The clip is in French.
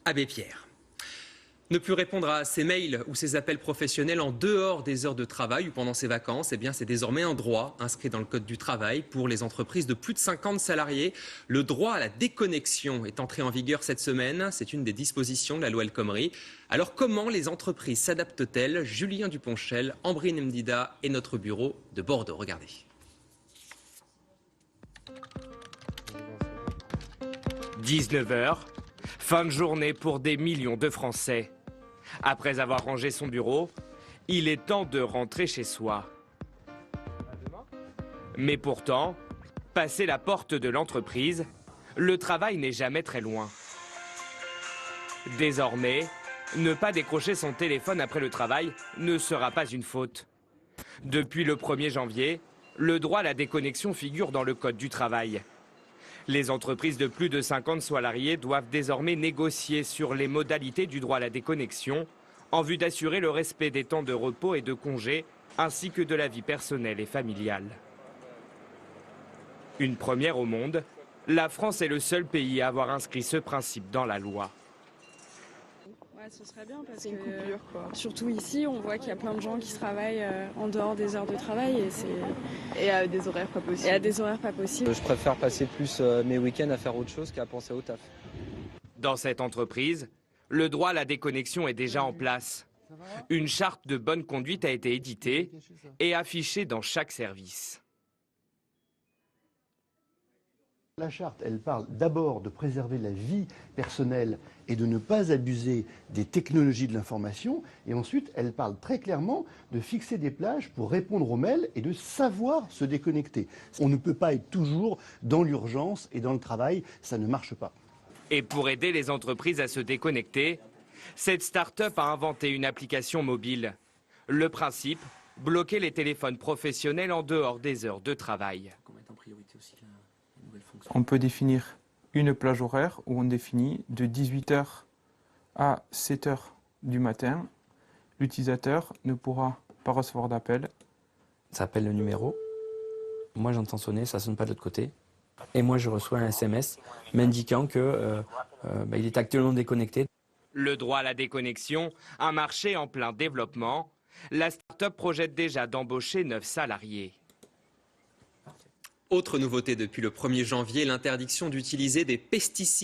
Abbé Pierre. Ne plus répondre à ses mails ou ses appels professionnels en dehors des heures de travail ou pendant ses vacances, eh bien c'est désormais un droit inscrit dans le Code du travail pour les entreprises de plus de 50 salariés. Le droit à la déconnexion est entré en vigueur cette semaine. C'est une des dispositions de la loi El Khomri. Alors comment les entreprises s'adaptent-elles? Julien Duponchel, Ambrine Mdida et notre bureau de Bordeaux. Regardez. 19h, fin de journée pour des millions de Français. Après avoir rangé son bureau, il est temps de rentrer chez soi. Mais pourtant, passer la porte de l'entreprise, le travail n'est jamais très loin. Désormais, ne pas décrocher son téléphone après le travail ne sera pas une faute. Depuis le 1er janvier, le droit à la déconnexion figure dans le Code du travail. Les entreprises de plus de 50 salariés doivent désormais négocier sur les modalités du droit à la déconnexion en vue d'assurer le respect des temps de repos et de congés ainsi que de la vie personnelle et familiale. Une première au monde, la France est le seul pays à avoir inscrit ce principe dans la loi. Ouais, ce serait bien parce que coupure, surtout ici, on voit qu'il y a plein de gens qui travaillent en dehors des heures de travail et à des horaires pas possibles. Et à des horaires pas possibles. Je préfère passer plus mes week-ends à faire autre chose qu'à penser au taf. Dans cette entreprise, le droit à la déconnexion est déjà en place. Une charte de bonne conduite a été éditée et affichée dans chaque service. La charte, elle parle d'abord de préserver la vie personnelle et de ne pas abuser des technologies de l'information. Et ensuite, elle parle très clairement de fixer des plages pour répondre aux mails et de savoir se déconnecter. On ne peut pas être toujours dans l'urgence et dans le travail, ça ne marche pas. Et pour aider les entreprises à se déconnecter, cette start-up a inventé une application mobile. Le principe, bloquer les téléphones professionnels en dehors des heures de travail. On peut définir une plage horaire où on définit de 18h à 7h du matin. L'utilisateur ne pourra pas recevoir d'appel. Ça appelle le numéro. Moi, j'entends sonner, ça ne sonne pas de l'autre côté. Et moi, je reçois un SMS m'indiquant que il est actuellement déconnecté. Le droit à la déconnexion, un marché en plein développement. La start-up projette déjà d'embaucher 9 salariés. Autre nouveauté depuis le 1er janvier, l'interdiction d'utiliser des pesticides.